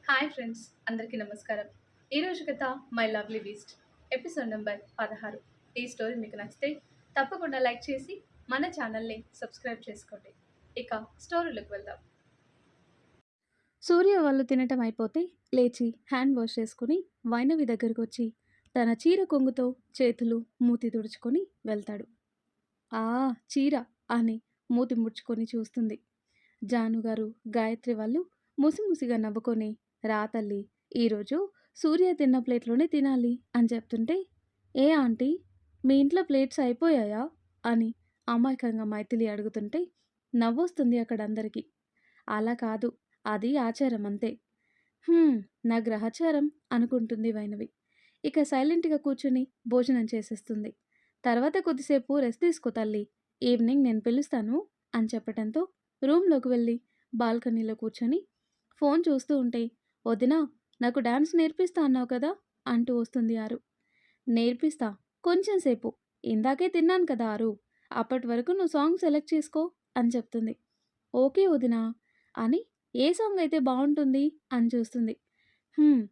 Hi friends, అందరికీ నమస్కారం. ఈరోజు కథ my lovely beast episode number 16. ఈ స్టోరీ మీకు నచ్చితే తప్పకుండా లైక్ చేసి మన ఛానల్ని సబ్స్క్రైబ్ చేసుకోండి. ఇక స్టోరీలోకి వెళ్దాం. సూర్య వాళ్ళు తినటం అయిపోతే లేచి హ్యాండ్ వాష్ చేసుకుని వైనవి దగ్గరకు వచ్చి తన చీర కొంగుతో చేతులు మూతి తుడుచుకొని వెళ్తాడు. ఆ చీర అని మూతి ముడుచుకొని చూస్తుంది. జానుగారు గాయత్రి వాళ్ళు ముసిముసిగా నవ్వుకొని రా తల్లి, ఈరోజు సూర్య తిన్న ప్లేట్లోనే తినాలి అని చెప్తుంటే, ఏ ఆంటీ మీ ఇంట్లో ప్లేట్స్ అయిపోయాయా అని అమాయకంగా మైథిలి అడుగుతుంటే నవ్వొస్తుంది అక్కడ అందరికీ. అలా కాదు, అది ఆచారం అంతే. హ్మ్. నా గ్రహచారం అనుకుంటుంది వైనవి. ఇక సైలెంట్‌గా కూర్చొని భోజనం చేసేస్తుంది. తర్వాత కొద్దిసేపు రెస్ట్ తీసుకో తల్లి, ఈవినింగ్ నేను పిలుస్తాను అని చెప్పటంతో రూమ్‌లోకి వెళ్ళి బాల్కనీలో కూర్చొని ఫోన్ చూస్తూ ఉంటే, వదినా నాకు డాన్స్ నేర్పిస్తా అన్నావు కదా అంటూ వస్తుంది ఆరు. నేర్పిస్తా, కొంచెం సేపు. ఇందాకే తిన్నాను కదా ఆరు, అప్పటి వరకు నువ్వు సాంగ్ సెలెక్ట్ చేసుకో అని చెప్తుంది. ఓకే వదినా అని ఏ సాంగ్ అయితే బావుంటుంది అని చూస్తుంది. హ్మ్.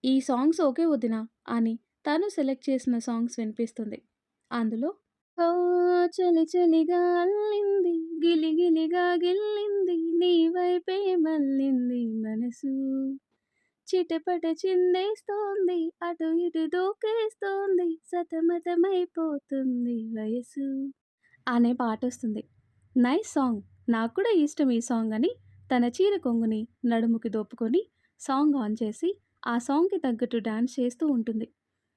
ఈ సాంగ్స్ ఓకే వదినా అని తను సెలెక్ట్ చేసిన సాంగ్స్ వినిపిస్తుంది. అందులో ఓ చలి చలిగా అల్లింది గిలిగిలిగా గిల్లింది నీ వైపే మళ్ళింది మనసు చిటపట చిందేస్తోంది అటు ఇటు దూకేస్తోంది సతమతమైపోతుంది వయసు అనే పాటొస్తుంది. Nice song. నాకు కూడా ఇష్టం ఈ సాంగ్ అని తన చీర కొంగుని నడుముకి దోపుకొని సాంగ్ ఆన్ చేసి ఆ సాంగ్‌కి తగ్గట్టు డాన్స్ చేస్తూ ఉంటుంది.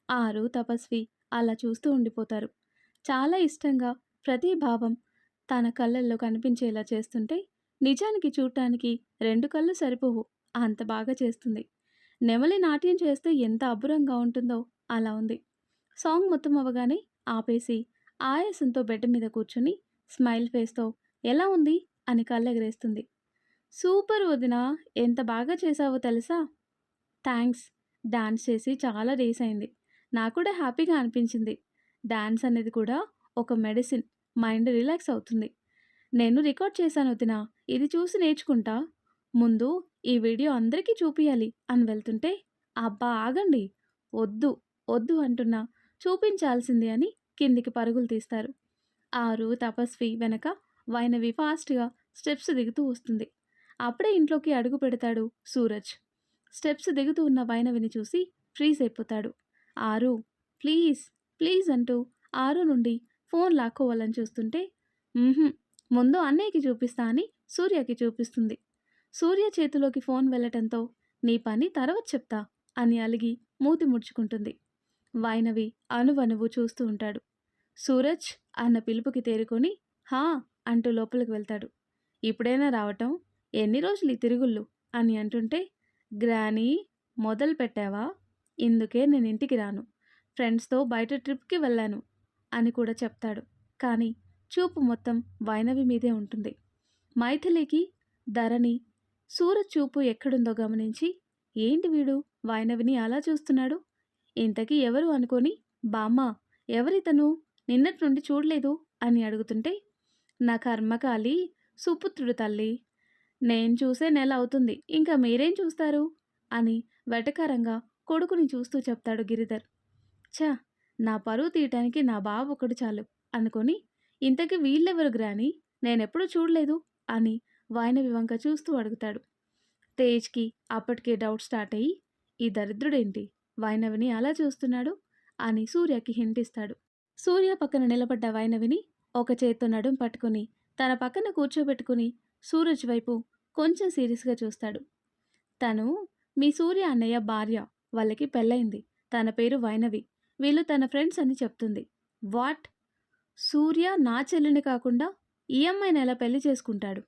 ఆరు, తపస్వి అలా చూస్తూ ఉండిపోతారు. చాలా ఇష్టంగా ప్రతి భావం తన కళ్ళల్లో కనిపించేలా చేస్తుంటే నిజానికి చూడటానికి 2 కళ్ళు సరిపోవు, అంత బాగా చేస్తుంది. నెమలి నాట్యం చేస్తే ఎంత అబ్బురంగా ఉంటుందో అలా ఉంది. సాంగ్ మొత్తం అవ్వగానే ఆపేసి ఆయాసంతో బెడ్ మీద కూర్చొని స్మైల్ ఫేస్‌తో ఎలా ఉంది అని కళ్ళెగరేస్తుంది. సూపర్ వదినా, ఎంత బాగా చేశావో తెలుసా? థ్యాంక్స్. డాన్స్ చేసి చాలా డేస్ అయింది. నాకు కూడా హ్యాపీగా అనిపించింది. డాన్స్ అనేది కూడా ఒక మెడిసిన్. మైండ్ రిలాక్స్ అవుతుంది. నేను రికార్డ్ చేశాను వదినా, ఇది చూసి నేర్చుకుంటా. ముందు ఈ వీడియో అందరికీ చూపియాలి అని వెళ్తుంటే, అబ్బా ఆగండి, వద్దు వద్దు అంటున్నా, చూపించాల్సింది అని కిందికి పరుగులు తీస్తారు. ఆరు, తపస్వి వెనక వైనవి ఫాస్ట్‌గా స్టెప్స్ దిగుతూ వస్తుంది. అప్పుడే ఇంట్లోకి అడుగు పెడతాడు సూరజ్. స్టెప్స్ దిగుతూ ఉన్న వైనవిని చూసి ఫ్రీజ్ అయిపోతాడు. ఆరు, ప్లీజ్ ప్లీజ్ అంటూ ఆరు నుండి ఫోన్ లాక్కోవాలని చూస్తుంటే, మ్హూ, ముందు అన్నయ్యకి చూపిస్తా అని సూర్యకి చూపిస్తుంది. సూర్య చేతిలోకి ఫోన్ వెళ్ళటంతో నీ పని తర్వాత చెప్తా అని అలిగి మూతి ముడుచుకుంటుంది. వైనవి అణువణువు చూస్తూ ఉంటాడు. సూరజ్ అన్న పిలుపుకి తేరుకొని హా అంటూ లోపలికి వెళ్తాడు. ఇప్పుడైనా రావటం, ఎన్ని రోజులు ఈ తిరుగుళ్ళు అని అంటుంటే, గ్రానీ మొదలు పెట్టావా, ఇందుకే నేను ఇంటికి రాను, ఫ్రెండ్స్తో బయట ట్రిప్కి వెళ్ళాను అని కూడా చెప్తాడు. కానీ చూపు మొత్తం వైనవి మీదే ఉంటుంది. మైథిలికి ధరణి సూరజ్ చూపు ఎక్కడుందో గమనించి, ఏంటి వీడు వైనవిని అలా చూస్తున్నాడు, ఇంతకీ ఎవరు అనుకొని, బామ్మ ఎవరితను, నిన్నటి నుండి చూడలేదు అని అడుగుతుంటే, నా కర్మకాలి సుపుత్రుడు తల్లి, నేను చూసే నెల అవుతుంది, ఇంకా మీరేం చూస్తారు అని వెటకారంగా కొడుకుని చూస్తూ చెప్తాడు గిరిధర్. ఛ, నా పరువు తీయటానికి నా బావ ఒకడు చాలు అనుకొని, ఇంతకీ వీళ్ళెవరు గ్రాని, నేనెప్పుడూ చూడలేదు అని వైనవి వంక చూస్తూ అడుగుతాడు. తేజ్కి అప్పటికే డౌట్ స్టార్ట్ అయ్యి, ఈ దరిద్రుడేంటి వైనవిని అలా చూస్తున్నాడు అని సూర్యకి హింట్ ఇస్తాడు. సూర్య పక్కన నిలబడ్డ వైనవిని ఒక చేత్తో నడుం పట్టుకుని తన పక్కన కూర్చోబెట్టుకుని సూరజ్ వైపు కొంచెం సీరియస్గా చూస్తాడు. తను మీ సూర్య అన్నయ్య భార్య, వాళ్ళకి పెళ్ళయింది, తన పేరు వైనవి, వీళ్ళు తన ఫ్రెండ్స్ అని చెప్తుంది. వాట్, సూర్య నా చెల్లిని కాకుండా ఈ అమ్మాయిని ఎలా పెళ్లి చేసుకుంటాడు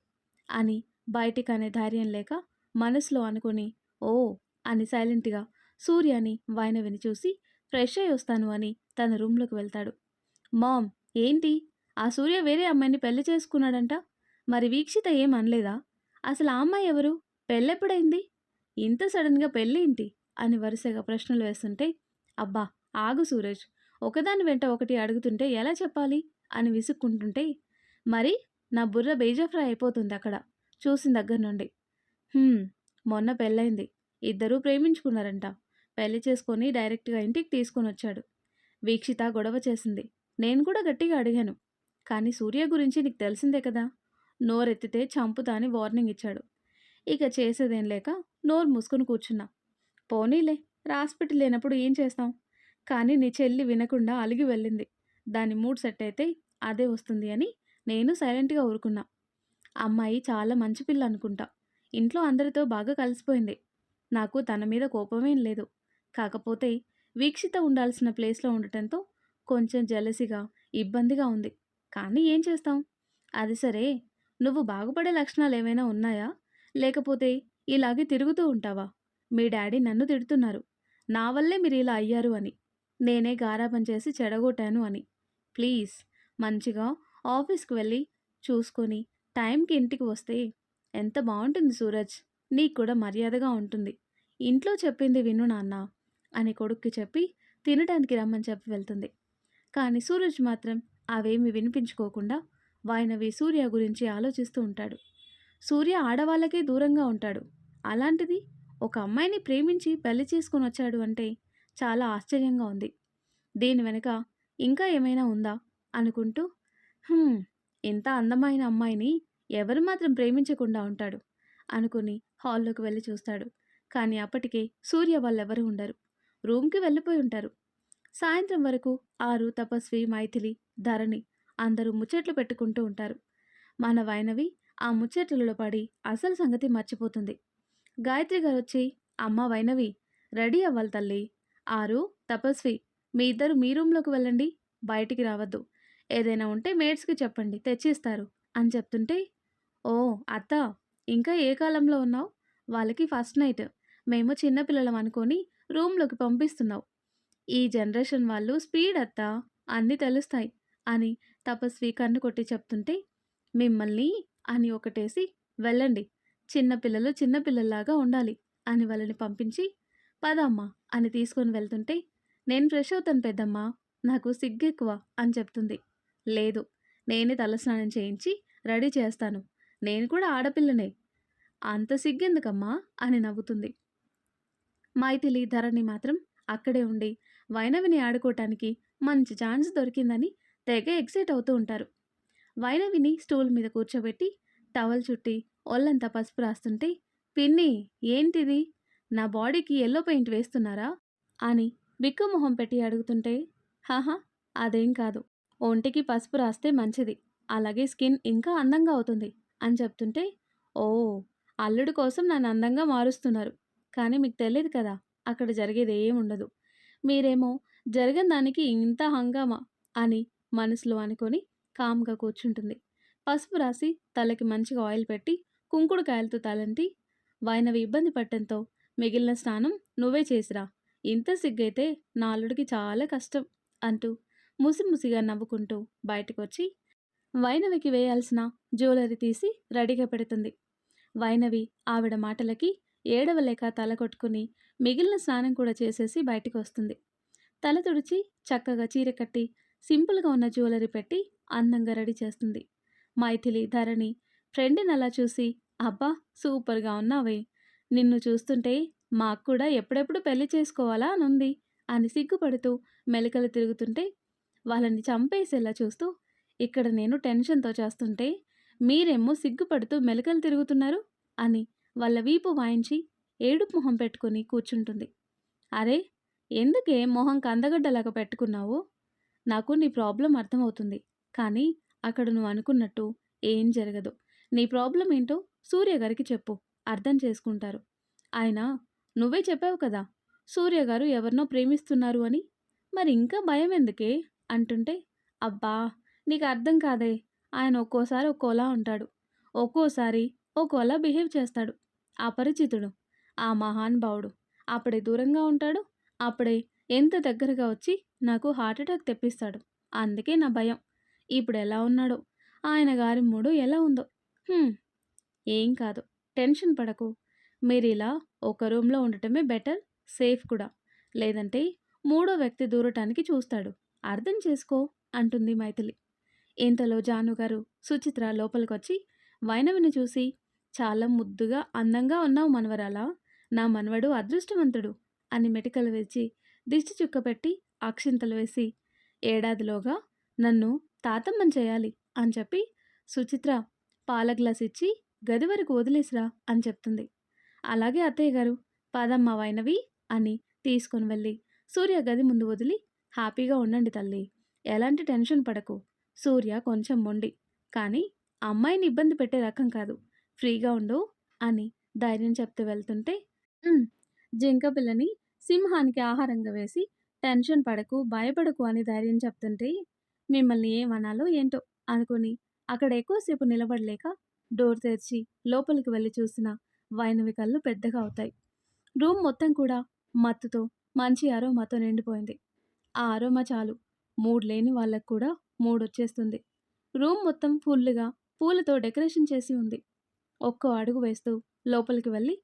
అని బయటికి అనే ధైర్యం లేక మనసులో అనుకుని, ఓ అని సైలెంట్గా సూర్యని వైనవిని చూసి ఫ్రెష్ అయి వస్తాను అని తన రూమ్లోకి వెళ్తాడు. మామ్, ఏంటి, ఆ సూర్య వేరే అమ్మాయిని పెళ్లి చేసుకున్నాడంట, మరి వీక్షిత ఏం అనలేదా, అసలు ఆ అమ్మాయి ఎవరు, పెళ్ళెప్పుడైంది, ఇంత సడన్గా పెళ్ళేంటి అని వరుసగా ప్రశ్నలు వేస్తుంటే, అబ్బా ఆగు సూరజ్, ఒకదాని వెంట ఒకటి అడుగుతుంటే ఎలా చెప్పాలి అని విసుక్కుంటుంటే, మరి నా బుర్ర బేజాఫ్రై అయిపోతుంది అక్కడ చూసిన దగ్గర నుండి. మొన్న పెళ్ళైంది, ఇద్దరూ ప్రేమించుకున్నారంట. పెళ్లి చేసుకొని డైరెక్ట్‌గా ఇంటికి తీసుకొనొచ్చాడు. వీక్షిత గొడవ చేసింది. నేను కూడా గట్టిగా అడిగాను. కానీ సూర్య గురించి నీకు తెలిసిందే కదా! నోరెత్తితే చంపుతా అని వార్నింగ్ ఇచ్చాడు. ఇక చేసేదేం లేక నోరు మూసుకొని కూర్చున్నా. పోనీలే, రాసిపెట్టి లేనప్పుడు ఏం చేస్తాం? కానీ నీ చెల్లి వినకుండా అలిగి వెళ్ళింది. దాని మూడ్ సెట్ అయితే అదే వస్తుంది అని నేను సైలెంట్‌గా ఊరుకున్నా. అమ్మాయి చాలా మంచి పిల్ల అనుకుంటా. ఇంట్లో అందరితో బాగా కలిసిపోయింది. నాకు తన మీద కోపమేం లేదు. కాకపోతే వీక్షిత ఉండాల్సిన ప్లేస్‌లో ఉండటంతో కొంచెం జెలసీగా, ఇబ్బందిగా ఉంది. కానీ ఏం చేస్తాం? అది సరే, నువ్వు బాగుపడే లక్షణాలేమైనా ఉన్నాయా? లేకపోతే ఇలాగే తిరుగుతూ ఉంటావా? మీ డ్యాడీ నన్ను తిడుతున్నారు. నా వల్లే మీరిలా అయ్యారు అని. నేనే గారాబం చేసి చెడగొట్టాను అని. ప్లీజ్ మంచిగా ఆఫీస్‌కి వెళ్ళి చూసుకొని టైంకి ఇంటికి వస్తే ఎంత బావుంటుంది సూరజ్. నీకు కూడా మర్యాదగా ఉంటుంది. ఇంట్లో చెప్పింది విను నాన్న అని కొడుక్కి చెప్పి తినటానికి రమ్మని చెప్పి వెళ్తుంది. కానీ సూరజ్ మాత్రం అవేమీ వినిపించుకోకుండా వైనవి సూర్య గురించి ఆలోచిస్తూ ఉంటాడు. సూర్య ఆడవాళ్ళకే దూరంగా ఉంటాడు. అలాంటిది ఒక అమ్మాయిని ప్రేమించి పెళ్లి చేసుకొనొచ్చాడు అంటే చాలా ఆశ్చర్యంగా ఉంది. దీని వెనక ఇంకా ఏమైనా ఉందా అనుకుంటూ హ్మ్. ఇంత అందమైన అమ్మాయిని ఎవరు మాత్రం ప్రేమించకుండా ఉంటాడు అనుకుని హాల్లోకి వెళ్ళి చూస్తాడు. కానీ అప్పటికే సూర్య వాళ్ళెవరూ ఉండరు. రూమ్‌కి వెళ్ళిపోయి ఉంటారు. సాయంత్రం వరకు ఆరు, తపస్వి, మైథిలి, ధరణి అందరూ ముచ్చట్లు పెట్టుకుంటూ ఉంటారు. మన వైనవి ఆ ముచ్చట్లలో పడి అసలు సంగతి మర్చిపోతుంది. గాయత్రి గారొచ్చి, అమ్మా వైనవి, రెడీ అవ్వాలి తల్లి. ఆరు, తపస్వి, మీ ఇద్దరు మీ రూమ్‌లోకి వెళ్ళండి. బయటికి రావద్దు. ఏదైనా ఉంటే మేట్స్‌కి చెప్పండి తెచ్చిస్తారు అని చెప్తుంటే, ఓహ్! అత్త, ఇంకా ఏ కాలంలో ఉన్నావు? వాళ్ళకి ఫస్ట్ నైట్. మేము చిన్న పిల్లలం అనుకోని రూమ్‌లోకి పంపిస్తున్నావు. ఈ జనరేషన్ వాళ్ళు స్పీడ్ అత్త, అన్నీ తెలుస్తాయి అని తపస్వి కన్ను కొట్టి చెప్తుంటే, మిమ్మల్ని అని ఒకటేసి వెళ్ళండి. చిన్న పిల్లలు చిన్న పిల్లల్లాగా ఉండాలి అని వాళ్ళని పంపించి, పదమ్మా అని తీసుకొని వెళ్తుంటే, నేను ఫ్రెష్ అవుతాను పెద్దమ్మా, నాకు సిగ్గెక్కువ అని చెప్తుంది. లేదు, నేనే తలస్నానం చేయించి రెడీ చేస్తాను. నేను కూడా ఆడపిల్లనే. అంత సిగ్గెందుకమ్మా అని నవ్వుతుంది. మైథిలి, ధరణి మాత్రం అక్కడే ఉండి వైనవిని ఆడుకోవటానికి మంచి ఛాన్స్ దొరికిందని తెగ ఎక్సైట్ అవుతూ ఉంటారు. వైనవిని స్టూల్ మీద కూర్చోబెట్టి టవల్ చుట్టి ఒళ్ళంతా పసుపు రాస్తుంటే, పిన్ని ఏంటిది? నా బాడీకి యెల్లో పెయింట్ వేస్తున్నారా అని బిక్కుమొహం పెట్టి అడుగుతుంటే, హాహా అదేం కాదు, ఒంటికి పసుపు రాస్తే మంచిది, అలాగే స్కిన్ ఇంకా అందంగా అవుతుంది అని చెప్తుంటే, ఓ, అల్లుడి కోసం నన్ను అందంగా మారుస్తున్నారు. కానీ మీకు తెలియదు కదా, అక్కడ జరిగేది ఏముండదు. మీరేమో జరగని దానికి ఇంత హంగామా అని మనసులో అనుకొని కామ్‌గా కూర్చుంటుంది. పసుపు రాసి తలకి మంచిగా ఆయిల్ పెట్టి కుంకుడుకాయలతో తలంటి, వైనవి ఇబ్బంది పడటంతో మిగిలిన స్నానం నువ్వే చేసిరా, ఇంత సిగ్గైతే నా అల్లుడికి చాలా కష్టం అంటూ ముసిముసిగా నవ్వుకుంటూ బయటకొచ్చి వైనవికి వేయాల్సిన జ్యువెలరీ తీసి రెడీగా పెడుతుంది. వైనవి ఆవిడ మాటలకి ఏడవలేక తల కొట్టుకుని మిగిలిన స్నానం కూడా చేసేసి బయటికి వస్తుంది. తల తుడిచి చక్కగా చీర కట్టి సింపుల్‌గా ఉన్న జ్యువెలరీ పెట్టి అందంగా రెడీ చేస్తుంది. మైథిలి, ధరణి ఫ్రెండ్‌ని అలా చూసి, అబ్బా! సూపర్‌గా ఉన్నావే, నిన్ను చూస్తుంటే మాకు కూడా ఎప్పుడెప్పుడు పెళ్లి చేసుకోవాలా అనుంది అని సిగ్గుపడుతూ మెలికలు తిరుగుతుంటే, వాళ్ళని చంపేసేలా చూస్తూ, ఇక్కడ నేను టెన్షన్‌తో చేస్తుంటే మీరేమో సిగ్గుపడుతూ మెలికలు తిరుగుతున్నారు అని వాళ్ళ వీపు వాయించి ఏడుపు మొహం పెట్టుకొని కూర్చుంటుంది. అరే! ఎందుకే మొహం కందగడ్డలాగా పెట్టుకున్నావు? నాకు నీ ప్రాబ్లమ్ అర్థమవుతుంది. కానీ అక్కడ నువ్వు అనుకున్నట్టు ఏం జరగదు. నీ ప్రాబ్లమ్ ఏంటో సూర్య గారికి చెప్పు, అర్థం చేసుకుంటారు. ఆయన నువ్వే చెప్పావు కదా, సూర్య గారు ఎవరినో ప్రేమిస్తున్నారు అని. మరి ఇంకా భయం ఎందుకే అంటుంటే, అబ్బా! నీకు అర్థం కాదే. ఆయన ఒక్కోసారి ఒక్కోలా ఉంటాడు. ఒక్కోసారి ఒక్కోలా బిహేవ్ చేస్తాడు. అపరిచితుడు. ఆ మహానుభావుడు. అప్పుడే దూరంగా ఉంటాడు. అప్పుడే ఎంత దగ్గరగా వచ్చి నాకు హార్ట్ అటాక్ తెప్పిస్తాడు. అందుకే నా భయం. ఇప్పుడెలా ఉన్నాడో, ఆయన గారి మూడు ఎలా ఉందో. హ్మ్. ఏం కాదు. టెన్షన్ పడకు. మీరిలా ఒక రూమ్‌లో ఉండటమే బెటర్. సేఫ్ కూడా. లేదంటే మూడో వ్యక్తి దూరటానికి చూస్తాడు. అర్థం చేసుకో అంటుంది మైథిలి. ఇంతలో జానుగారు, సుచిత్ర లోపలికొచ్చి వైనవిని చూసి, చాలా ముద్దుగా, అందంగా ఉన్నావు మనవరాలా. నా మనవడు అదృష్టవంతుడు అని మెటికలు వేసి దిష్టి చుక్క పెట్టి అక్షింతలు వేసి ఏడాదిలోగా నన్ను తాతమ్మని చేయాలి అని చెప్పి సుచిత్ర పాల గ్లాస్ ఇచ్చి గది వరకు వదిలేసిరా అని చెప్తుంది. అలాగే అత్తయ్య గారు, పదమ్మ వైనవి అని తీసుకొని వెళ్ళి సూర్య గది ముందు వదిలి హ్యాపీగా ఉండండి తల్లి, ఎలాంటి టెన్షన్ పడకు. సూర్య కొంచెం మొండి, కానీ అమ్మాయిని ఇబ్బంది పెట్టే రకం కాదు, ఫ్రీగా ఉండు అని ధైర్యం చెప్తూ వెళ్తుంటే "ఉమ్." జింక పిల్లని సింహానికి ఆహారంగా వేసి టెన్షన్ పడకు భయపడకు అని ధైర్యం చెప్తుంటే మిమ్మల్ని ఏమనాలో ఏంటో అనుకుని అక్కడ ఎక్కువసేపు నిలబడలేక డోర్ తెరిచి లోపలికి వెళ్ళి చూసిన వైనవి కళ్ళు పెద్దగా అవుతాయి. రూమ్ మొత్తం కూడా మత్తుతో మంచి అరోమాతో నిండిపోయింది. ఆ అరోమా చాలు మూడ్ లేని వాళ్ళకు కూడా మూడొచ్చేస్తుంది. రూమ్ మొత్తం ఫుల్లుగా పూలతో డెకరేషన్ చేసి ఉంది. ఒక్కో అడుగు వేస్తూ లోపలికి వెళ్ళి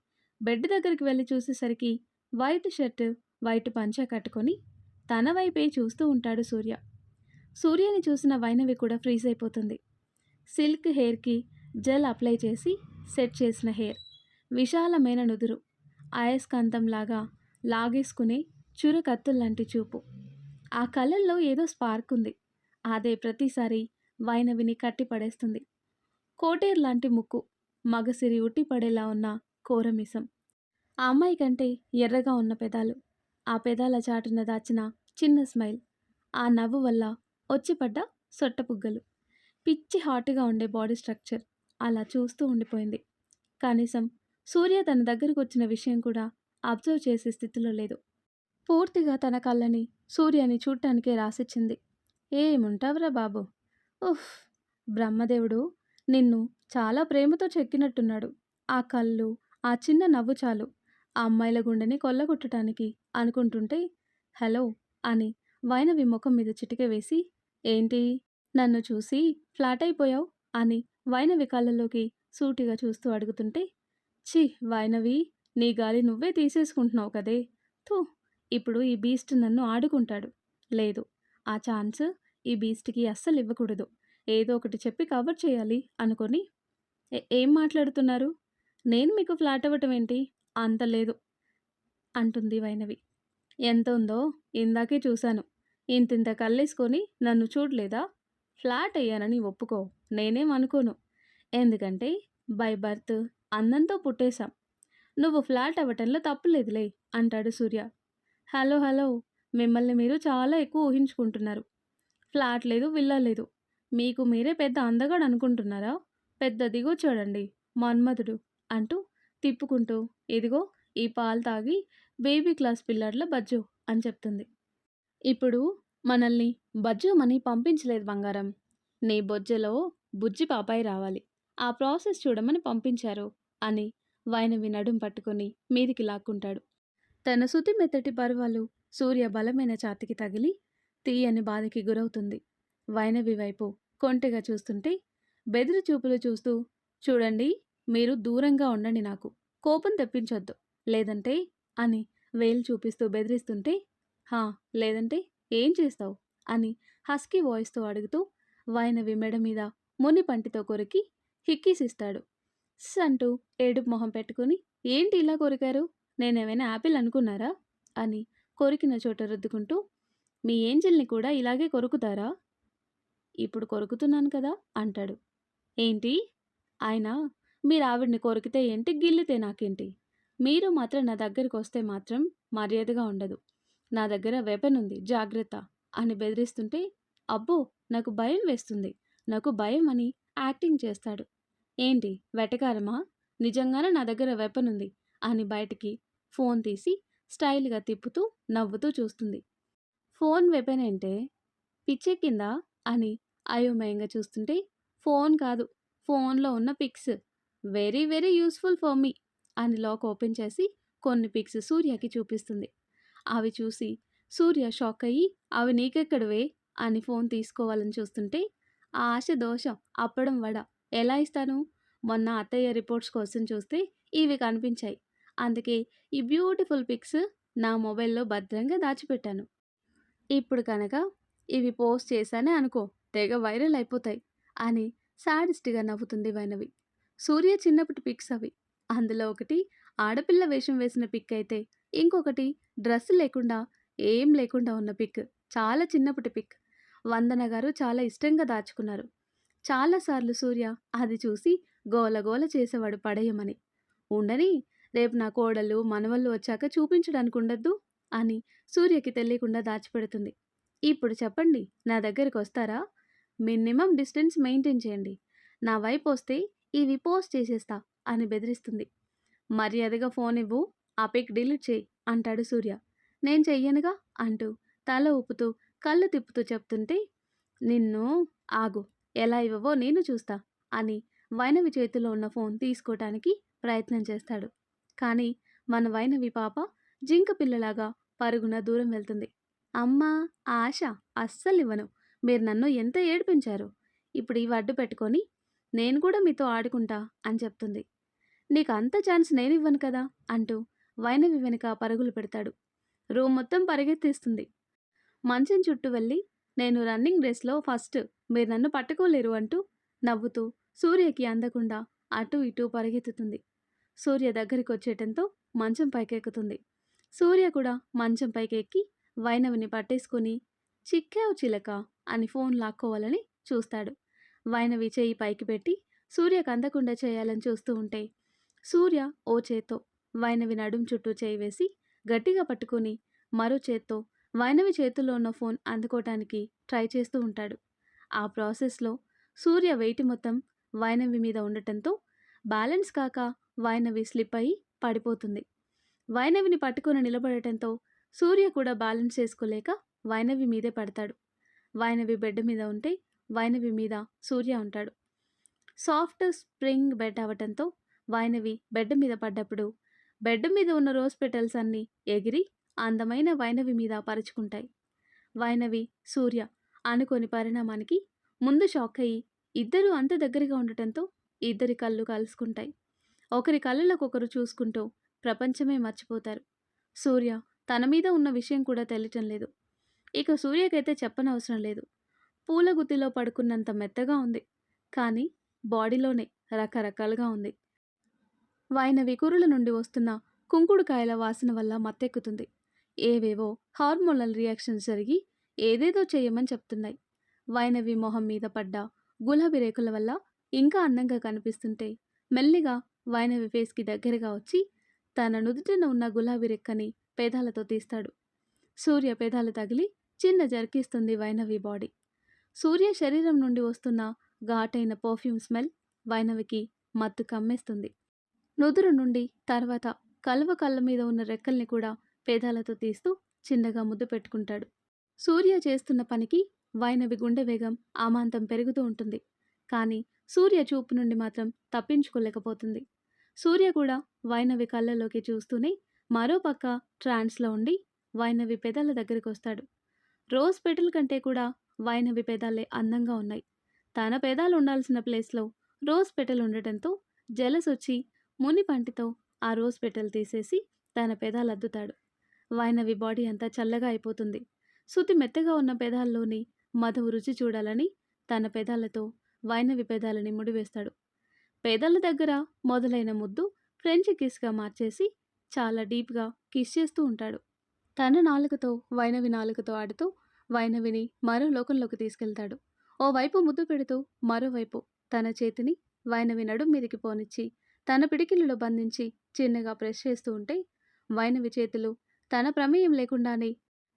బెడ్ దగ్గరికి వెళ్ళి చూసేసరికి వైట్ షర్ట్, వైట్ పంచ కట్టుకొని తన వైపే చూస్తూ ఉంటాడు సూర్య. సూర్యని చూసిన వైనవి కూడా ఫ్రీజ్ అయిపోతుంది. సిల్క్ హెయిర్కి జెల్ అప్లై చేసి సెట్ చేసిన హెయిర్, విశాలమైన నుదురు, అయస్కాంతంలాగా లాగేసుకునే చురకత్తుల్లాంటి చూపు, ఆ కళ్ళల్లో ఏదో స్పార్క్ ఉంది. అదే ప్రతిసారి వైనవిని కట్టిపడేస్తుంది. కోటేరు లాంటి ముక్కు, మగసిరి ఉట్టిపడేలా ఉన్న కోరమిసం, ఆ అమ్మాయి కంటే ఎర్రగా ఉన్న పెదాలు, ఆ పెదాల చాటున దాచిన చిన్న స్మైల్, ఆ నవ్వు వల్ల వచ్చిపడ్డ సొట్టపుగ్గలు, పిచ్చి హాట్గా ఉండే బాడీ స్ట్రక్చర్ అలా చూస్తూ ఉండిపోయింది. కనీసం సూర్య తన దగ్గరకు వచ్చిన విషయం కూడా అబ్జర్వ్ చేసే స్థితిలో లేదు. పూర్తిగా తన కళ్ళని సూర్యని చూడటానికే రాసిచ్చింది. ఏముంటావురా బాబు, ఉఫ్, బ్రహ్మదేవుడు నిన్ను చాలా ప్రేమతో చెక్కినట్టున్నాడు. ఆ కళ్ళు, ఆ చిన్న నవ్వు చాలు ఆ అమ్మాయిల గుండెని కొల్లగొట్టడానికి అనుకుంటుంటే హలో అని వైనవి ముఖం మీద చిటిక వేసి ఏంటి నన్ను చూసి ఫ్లాట్ అయిపోయావు అని వైనవి కళ్ళలోకి సూటిగా చూస్తూ అడుగుతుంటే ఛీ వైనవి, నీ గాలి నువ్వే తీసేసుకుంటున్నావు కదే, థూ, ఇప్పుడు ఈ బీస్ట్ నన్ను ఆడుకుంటాడు. లేదు, ఆ ఛాన్స్ ఈ బీస్ట్కి అస్సలు ఇవ్వకూడదు, ఏదో ఒకటి చెప్పి కవర్ చేయాలి అనుకొని ఏం మాట్లాడుతున్నారు, నేను మీకు ఫ్లాట్ అవ్వటం ఏంటి, అంత లేదు అంటుంది వైనవి. ఎంత ఉందో ఇందాకే చూశాను, ఇంతింత కళ్ళేసుకొని నన్ను చూడలేదా, ఫ్లాట్ అయ్యానని ఒప్పుకో, నేనేం అనుకోను, ఎందుకంటే బై బర్త్ అందంతో పుట్టేశాం, నువ్వు ఫ్లాట్ అవ్వటంలో తప్పులేదులే అంటాడు సూర్య. హలో హలో, మిమ్మల్ని మీరు చాలా ఎక్కువ ఊహించుకుంటున్నారు. ఫ్లాట్ లేదు, విల్లా లేదు, మీకు మీరే పెద్ద అందగాడు అనుకుంటున్నారా, పెద్ద దిగొచ్చాడండి మన్మధుడు అంటూ తిప్పుకుంటూ ఇదిగో ఈ పాలు తాగి బేబీ క్లాస్ పిల్లాడ్ల బజ్జు అని చెప్తుంది. ఇప్పుడు మనల్ని బజ్జుమని పంపించలేదు బంగారం, నీ బొజ్జలో బుజ్జి పాపాయి రావాలి, ఆ ప్రాసెస్ చూడమని పంపించారు అని వైనవి నడుం పట్టుకొని మీదికి లాక్కుంటాడు. తన సుతి మెత్తటి పర్వాలు సూర్య బలమైన ఛాతికి తగిలి తీయని బాధకి గురవుతుంది. వైనవి వైపు కొంటెగా చూస్తుంటే బెదిరి చూపులు చూస్తూ చూడండి, మీరు దూరంగా ఉండండి, నాకు కోపం తెప్పించొద్దు, లేదంటే అని వేలు చూపిస్తూ బెదిరిస్తుంటే హా లేదంటే ఏం చేస్తావు అని హస్కీ వాయిస్తో అడుగుతూ వైనవి మెడ మీద ముని పంటితో కొరికి హిక్కీసిస్తాడు. అంటూ ఏడుపు మొహం పెట్టుకుని ఏంటి ఇలా కొరికారు, నేనేమైనా యాపిల్ అనుకున్నారా అని కొరికిన చోట రుద్దుకుంటూ మీ ఏంజిల్ని కూడా ఇలాగే కొరుకుతారా, ఇప్పుడు కొరుకుతున్నాను కదా అంటాడు. ఏంటి ఆయన, మీరు ఆవిడ్ని కొరికితే ఏంటి, గిల్లితే నాకేంటి, మీరు మాత్రం నా దగ్గరికి వస్తే మాత్రం మర్యాదగా ఉండదు, నా దగ్గర వెపన్ ఉంది జాగ్రత్త అని బెదిరిస్తుంటే అబ్బో నాకు భయం వేస్తుంది, నాకు భయం అని యాక్టింగ్ చేస్తాడు. ఏంటి వెటకారమా, నిజంగానే నా దగ్గర వెపన్ ఉంది అని బయటికి ఫోన్ తీసి స్టైల్గా తిప్పుతూ నవ్వుతూ చూస్తుంది. ఫోన్ వెపన్ ఏంటే, పిచ్చెక్కిందా అని అయోమయంగా చూస్తుంటే ఫోన్ కాదు, ఫోన్లో ఉన్న pics very very useful for me అని లాక్ ఓపెన్ చేసి కొన్ని పిక్స్ సూర్యకి చూపిస్తుంది. అవి చూసి సూర్య షాక్ అయ్యి అవి నీకెక్కడవే అని ఫోన్ తీసుకోవాలని చూస్తుంటే ఆ ఆశ దోషం అప్పడం వడ ఎలా ఇస్తాను, మొన్న అత్తయ్య రిపోర్ట్స్ కోసం చూస్తే ఇవి కనిపించాయి, అందుకే ఈ బ్యూటిఫుల్ పిక్స్ నా మొబైల్లో భద్రంగా దాచిపెట్టాను, ఇప్పుడు కనుక ఇవి పోస్ట్ చేశానే అనుకో తెగ వైరల్ అయిపోతాయి అని సాడిస్ట్గా నవ్వుతుంది వైనవి. సూర్య చిన్నప్పటి పిక్స్ అవి, అందులో ఒకటి ఆడపిల్ల వేషం వేసిన పిక్ అయితే, ఇంకొకటి డ్రెస్ లేకుండా, ఏం లేకుండా ఉన్న పిక్. చాలా చిన్నప్పటి పిక్. వందన గారు చాలా ఇష్టంగా దాచుకున్నారు. చాలాసార్లు సూర్య అది చూసి గోల గోల చేసేవాడు పడేయమని. ఉండని, రేపు నా కోడలు, మనవళ్ళు వచ్చాక చూపించడానికి ఉండద్దు అని సూర్యకి తెలియకుండా దాచిపెడుతుంది. ఇప్పుడు చెప్పండి, నా దగ్గరికొస్తారా? మినిమం డిస్టెన్స్ మెయింటైన్ చేయండి. నా వైపు వస్తే ఇవి పోస్ట్ చేసేస్తా అని బెదిరిస్తుంది. మర్యాదగా ఫోన్ ఇవ్వు, ఆ పిక్ డిలీట్ చేయి అంటాడు సూర్య. నేను చెయ్యనుగా అంటూ తల ఊపుతూ కళ్ళు తిప్పుతూ చెప్తుంటే, నిన్ను ఆగు, ఎలా ఇవ్వవో నేను చూస్తా అని వైనవి చేతిలో ఉన్న ఫోన్ తీసుకోవటానికి ప్రయత్నం చేస్తాడు. కానీ మన వైనవి పాప జింక పిల్లలాగా పరుగున దూరం వెళ్తుంది. అమ్మా, ఆశ, అస్సలివ్వను. మీరు నన్ను ఎంత ఏడిపించారు. ఇప్పుడు ఇవి అడ్డు పెట్టుకొని నేను కూడా మీతో ఆడుకుంటా అని చెప్తుంది. నీకు అంత ఛాన్స్ నేనివ్వను కదా అంటూ వైనవి వెనుక పరుగులు పెడతాడు. రూమ్ మొత్తం పరిగెత్తిస్తుంది. మంచం చుట్టూ వెళ్ళి, నేను రన్నింగ్ రేస్లో ఫస్ట్, మీరు నన్ను పట్టుకోలేరు అంటూ నవ్వుతూ సూర్యకి అందకుండా అటూ ఇటూ పరిగెత్తుతుంది. సూర్య దగ్గరికి వచ్చేయటంతో మంచం పైకెక్కుతుంది. సూర్య కూడా మంచం పైకి ఎక్కి వైనవిని పట్టేసుకుని, చిక్కావు చిలక అని ఫోన్ లాక్కోవాలని చూస్తాడు. వైనవి చేయి పైకి పెట్టి సూర్యకు అందకుండా చేయాలని చూస్తూ ఉంటే, సూర్య ఓ చేత్తో వైనవి నడుం చుట్టూ చేయి వేసి గట్టిగా పట్టుకుని మరో చేత్తో వైనవి చేతుల్లో ఉన్న ఫోన్ అందుకోవటానికి ట్రై చేస్తూ ఉంటాడు. ఆ ప్రాసెస్లో సూర్య వెయిట్ మొత్తం వైనవి మీద ఉండటంతో బ్యాలెన్స్ కాక వైనవి స్లిప్ అయి పడిపోతుంది. వైనవిని పట్టుకుని నిలబడటంతో సూర్య కూడా బ్యాలెన్స్ చేసుకోలేక వైనవి మీదే పడతాడు. వైనవి బెడ్ మీద ఉంటే వైనవి మీద సూర్య ఉంటాడు. సాఫ్ట్ స్ప్రింగ్ బెడ్ అవటంతో వైనవి బెడ్ మీద పడ్డప్పుడు బెడ్ మీద ఉన్న రోజ్ పెటల్స్ అన్నీ ఎగిరి అందమైన వైనవి మీద పరుచుకుంటాయి. వైనవి, సూర్య అనుకోని పరిణామానికి ముందు షాక్ అయ్యి ఇద్దరూ అంత దగ్గరగా ఉండటంతో ఇద్దరి కళ్ళు కలుసుకుంటాయి. ఒకరి కళ్ళలోకొకరు చూసుకుంటూ ప్రపంచమే మర్చిపోతారు. సూర్య తన మీద ఉన్న విషయం కూడా తెలియటం లేదు. ఇక సూర్యకైతే చెప్పనవసరం లేదు. పూల గుత్తిలో పడుకున్నంత మెత్తగా ఉంది. కానీ బాడీలోనే రకరకాలుగా ఉంది. వైనవి కురుల నుండి వస్తున్న కుంకుడుకాయల వాసన వల్ల మత్తెక్కుతుంది. ఏవేవో హార్మోనల్ రియాక్షన్స్ జరిగి ఏదేదో చేయమని చెప్తున్నాయి. వైనవి మొహం మీద పడ్డ గులాబీ రేకుల వల్ల ఇంకా అందంగా కనిపిస్తుంటే మెల్లిగా వైనవి ఫేస్కి దగ్గరగా వచ్చి తన నుదుటిన ఉన్న గులాబీ రెక్కని పేదాలతో తీస్తాడు. సూర్య పేదాలు తగిలి చిన్న జర్కిస్తుంది వైనవి బాడీ. సూర్య శరీరం నుండి వస్తున్న ఘాటైన పర్ఫ్యూమ్ స్మెల్ వైనవికి మత్తు కమ్మేస్తుంది. నుదురు నుండి తర్వాత కలువ కళ్ళ మీద ఉన్న రెక్కల్ని కూడా పేదాలతో తీస్తూ చిన్నగా ముద్దు పెట్టుకుంటాడు. సూర్య చేస్తున్న పనికి వైనవి గుండె వేగం అమాంతం పెరుగుతూ ఉంటుంది. కానీ సూర్య చూపు నుండి మాత్రం తప్పించుకోలేకపోతుంది. సూర్య కూడా వైనవి కళ్ళలోకి చూస్తూనే మరో పక్క ట్రాన్స్లో ఉండి వైనవి పెదాల దగ్గరికి వస్తాడు. రోజ్ పెటల్ కంటే కూడా వైనవి పెదాలే అందంగా ఉన్నాయి. తన పెదాలు ఉండాల్సిన ప్లేస్లో రోజ్ పెటల్ ఉండటంతో జలస్ వచ్చి ముని పంటితో ఆ రోజ్ పెటల్ తీసేసి తన పెదాలు అద్దుతాడు. వైనవి బాడీ అంతా చల్లగా అయిపోతుంది. శృతి మెత్తగా ఉన్న పెదాల్లోని మధువు రుచి చూడాలని తన పెదాలతో వైనవి పెదాలని ముడివేస్తాడు. పెదాల దగ్గర మొదలైన ముద్దు ఫ్రెంచ్ కిస్గా మార్చేసి చాలా డీప్గా కిస్ చేస్తూ ఉంటాడు. తన నాలుకతో వైనవి నాలుకతో ఆడుతూ వైనవిని మరో లోకంలోకి తీసుకెళ్తాడు. ఓవైపు ముద్దు పెడుతూ మరోవైపు తన చేతిని వైనవి నడుం మీదికి పోనిచ్చి తన పిడికిలిలో బంధించి చిన్నగా ప్రెస్ చేస్తూ ఉంటే వైనవి చేతులు తన ప్రమేయం లేకుండానే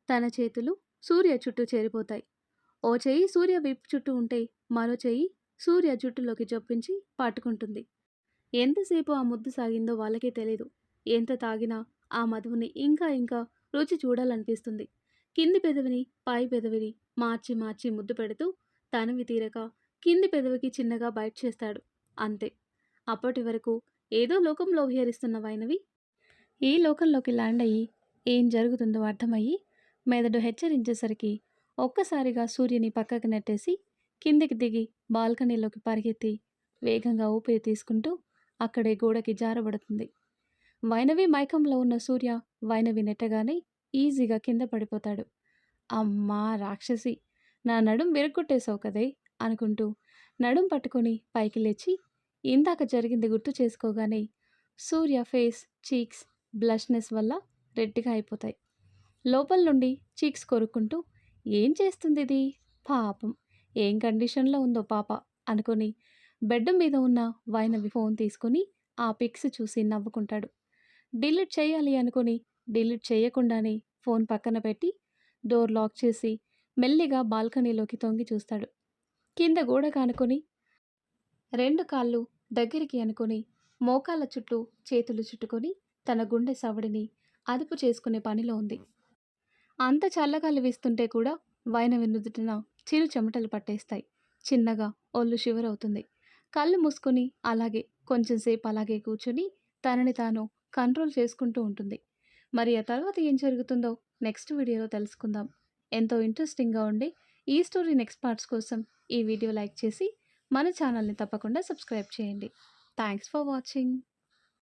తన చేతులు సూర్య చుట్టూ చేరిపోతాయి. ఓ చెయ్యి సూర్య వీపు చుట్టూ ఉంటే మరో చెయ్యి సూర్య జుట్టులోకి చొప్పించి పట్టుకుంటుంది. ఎంతసేపు ఆ ముద్దు సాగిందో వాళ్ళకే తెలీదు. ఎంత తాగినా ఆ మధువుని ఇంకా ఇంకా రుచి చూడాలనిపిస్తుంది. కింది పెదవిని పై పెదవిని మార్చి మార్చి ముద్దు పెడుతూ తనవి తీరక కింది పెదవికి చిన్నగా బైట్ చేస్తాడు. అంతే. అప్పటి వరకు ఏదో లోకంలో విహరిస్తున్న వైనవి ఈ లోకంలోకి ల్యాండ్ అయ్యి ఏం జరుగుతుందో అర్థమయ్యి మెదడు హెచ్చరించేసరికి ఒక్కసారిగా సూర్యుని పక్కకు నెట్టేసి కిందికి దిగి బాల్కనీలోకి పరిగెత్తి వేగంగా ఊపిరి తీసుకుంటూ అక్కడే గోడకి జారబడుతుంది. వైనవి మైకంలో ఉన్న సూర్య వైనవి నెట్టగానే ఈజీగా కింద పడిపోతాడు. అమ్మా రాక్షసి, నా నడుం విరగ్గొట్టేశావు కదే అనుకుంటూ నడుం పట్టుకొని పైకి లేచి ఇందాక జరిగింది గుర్తు చేసుకోగానే సూర్య ఫేస్, చీక్స్ బ్లష్‌నెస్ వల్ల రెడ్‌గా అయిపోతాయి. లోపల నుండి చీక్స్ కొరుక్కుంటూ ఏం చేస్తుందిది? పాపం ఏం కండిషన్‌లో ఉందో పాప అనుకుని బెడ్ మీద ఉన్న వైనవి ఫోన్ తీసుకొని ఆ పిక్స్ చూసి నవ్వుకుంటాడు. డిలీట్ చేయాలి అనుకుని డిలీట్ చేయకుండానే ఫోన్ పక్కన పెట్టి డోర్ లాక్ చేసి మెల్లిగా బాల్కనీలోకి తొంగి చూస్తాడు. కింద గోడకు ఆనుకొని 2 కాళ్ళు దగ్గరికి అనుకొని మోకాళ్ళ చుట్టూ చేతులు చుట్టుకొని తన గుండె సవడిని అదుపు చేసుకునే పనిలో ఉంది. అంత చల్లగాలి వీస్తుంటే కూడా వైనవి నుదుటిన చిరు చెమటలు పట్టేస్తాయి. చిన్నగా ఒళ్ళు షివరవుతుంది. కళ్ళు మూసుకొని అలాగే కొంచెంసేపు అలాగే కూర్చొని తనని తాను కంట్రోల్ చేసుకుంటూ ఉంటుంది. మరి ఆ తర్వాత ఏం జరుగుతుందో నెక్స్ట్ వీడియోలో తెలుసుకుందాం. ఎంతో ఇంట్రెస్టింగ్‌గా ఉండే ఈ స్టోరీ నెక్స్ట్ పార్ట్స్ కోసం ఈ వీడియో లైక్ చేసి మన ఛానల్‌ని తప్పకుండా సబ్స్క్రైబ్ చేయండి. Thanks for watching.